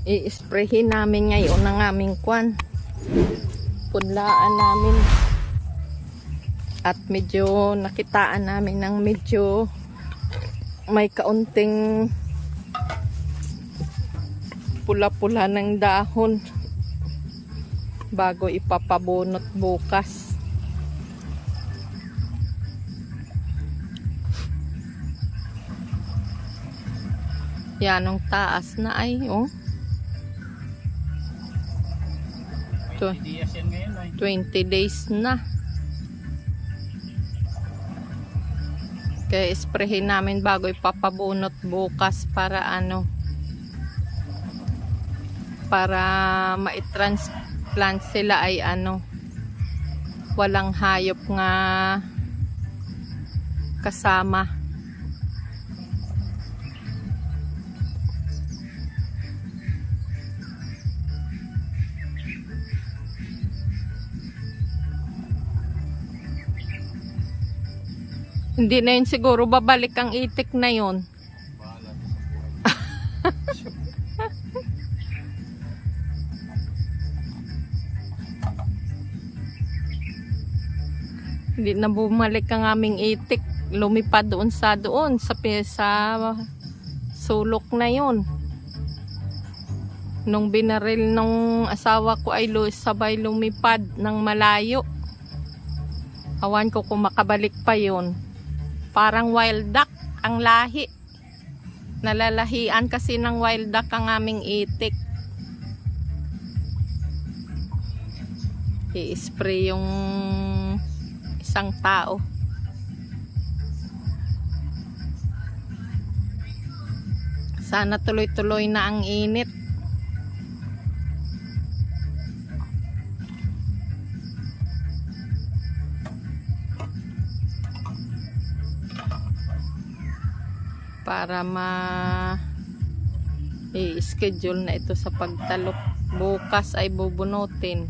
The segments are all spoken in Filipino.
I-sprayhin namin ngayon ang aming kwan. Punlaan namin. At medyo nakitaan namin ng medyo may kaunting pula-pula ng dahon bago ipapabunot bukas. Yan ang taas na ay, oh. 20 days yan ngayon ay. 20 days na. Kaya isprehin namin bago ipapabunot bukas para ano, para ma-transplant sila ay ano, walang hayop nga kasama. Hindi na yun siguro babalik ang itik na yun. Hindi na bumalik ang aming itik. Lumipad doon sa sulok na yun. Nung binaril nung asawa ko ay sabay lumipad ng malayo. Awan ko kung makabalik pa yun. Parang wild duck ang lahi. Nalalahian kasi ng wild duck ang aming itik. I-spray yung isang tao. Sana tuloy-tuloy na ang init. Para i-schedule na ito sa pagtalok. Bukas ay bubunutin.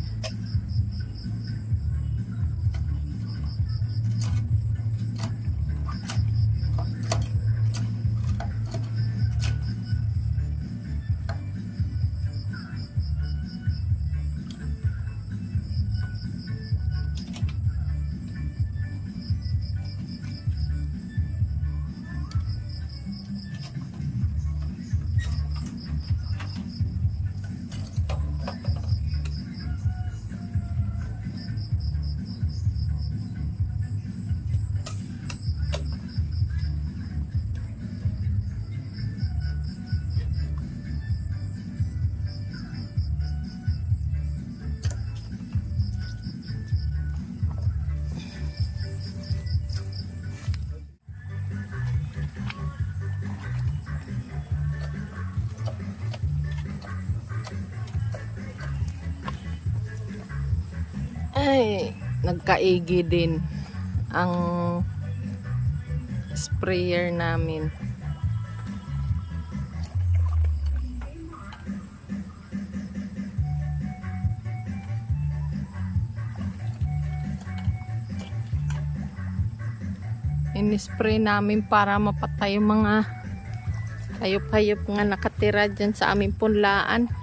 Ay, nagkaigi din ang sprayer namin. In-spray namin para mapatay yung mga hayop-hayop nga nakatira dyan sa aming punlaan.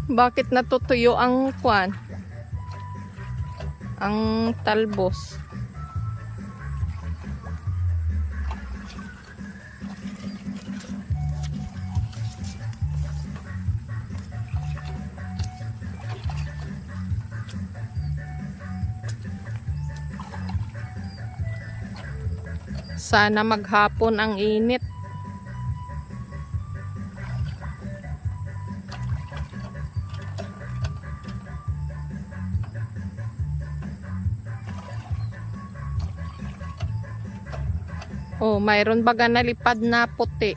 Bakit natutuyo ang kwan? Ang talbos. Sana maghapon ang init. Oh, mayroon baga nalipad na puti.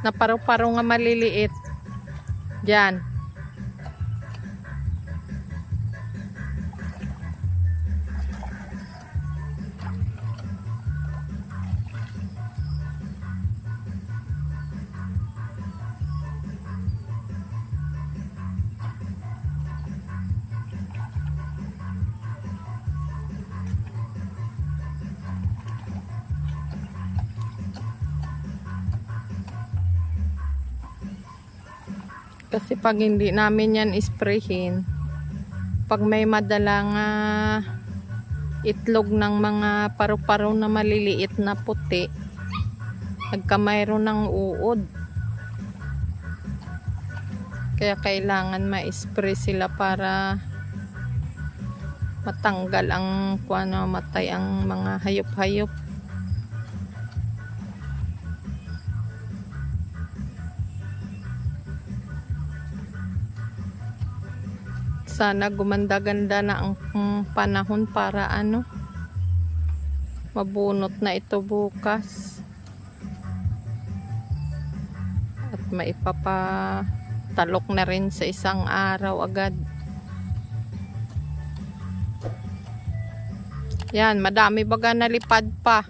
Na paru-paro nga maliliit. Diyan. Kasi pag hindi namin yan isprayhin, pag may madalang itlog ng mga paru-paro na maliliit na puti, nagkamayroon ng uod. Kaya kailangan ma-spray sila para matanggal ang matay ang mga hayop-hayop. Sana gumanda-ganda na ang panahon para mabunot na ito bukas. At maipapatalok na rin sa isang araw agad. Yan, madami baga nalipad pa.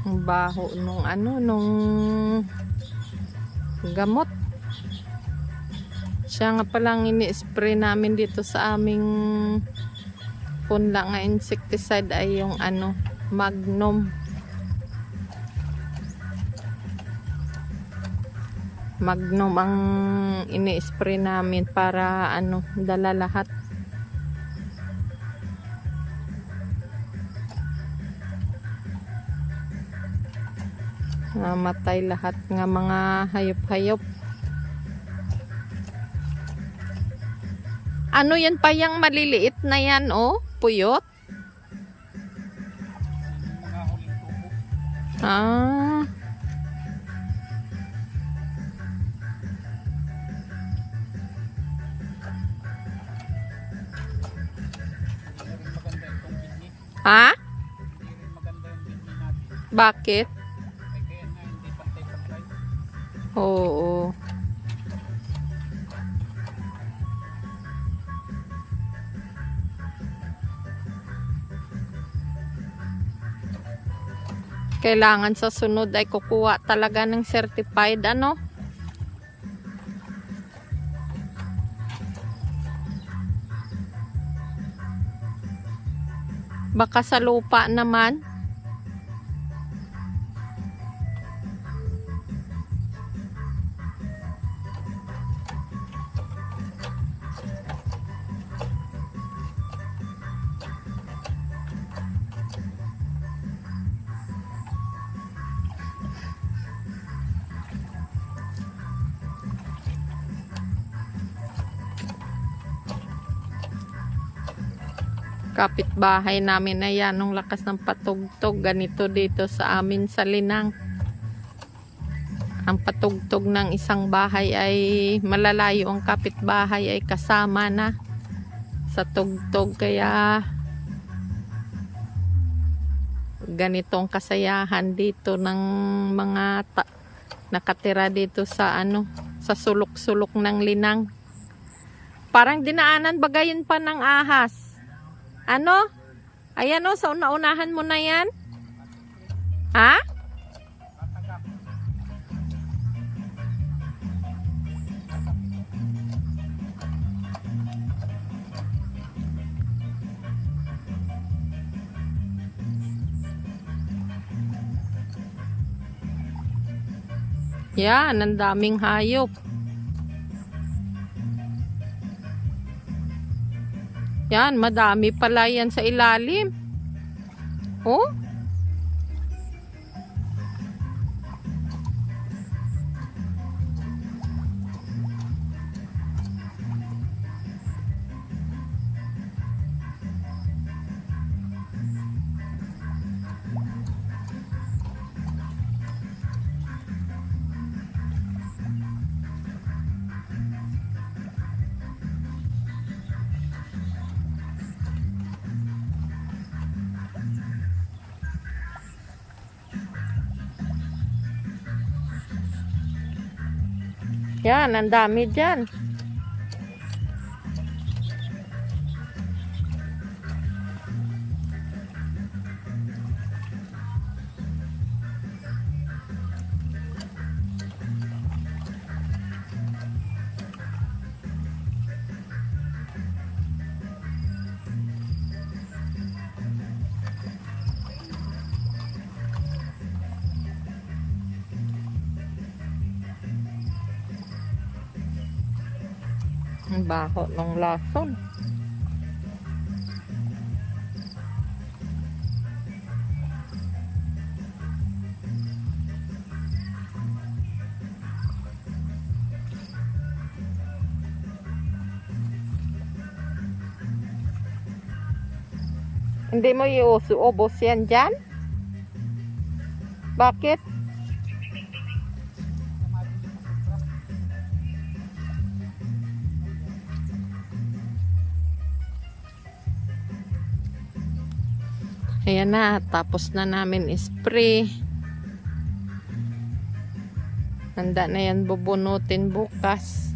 Ang baho nung nung gamot. Siya nga palang ini-spray namin dito sa aming punla nga insecticide ay yung Magnum. Magnum ang ini-spray namin para dala lahat. Matay lahat ng mga hayop-hayop. Ano yan pa yung maliliit na yan, puyot? Mga huling tubo. Ah. Hindi rin maganda itong kidney. Ha? Hindi rin maganda yung kidney natin. Bakit? Kaya nga hindi pantay-pantay. Oo. Kailangan sa sunod ay kukuha talaga ng certified Baka sa lupa naman. Kapitbahay namin na yan, nung lakas ng patugtog, ganito dito sa amin sa Linang. Ang patugtog ng isang bahay ay malalayo, ang kapitbahay ay kasama na sa tugtog, kaya ganitong kasayahan dito ng mga nakatira dito sa sa sulok-sulok ng Linang. Parang dinaanan bagayin pa ng ahas. Ayan sa una-unahan mo na yan. Ha? Yan, ang daming hayop. Yan, madami pala yan sa ilalim. Oh? Yan, ang dami dyan. Ang baho ng lason. Hindi mo iuso-ubos yan dyan? Bakit? Ayan na, tapos na namin spray. Handa na yan bubunutin bukas.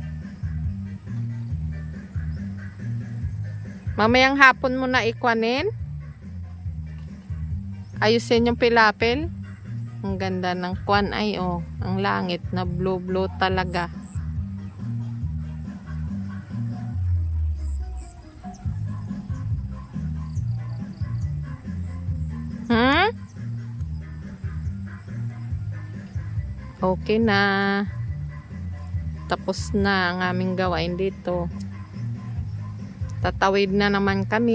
Mamayang hapon mo na ikwanin. Ayusin yung pilapil. Ang ganda ng kwan ay oh. Ang langit na blue talaga. Okay na. Tapos na ang aming gawain dito. Tatawid na naman kami.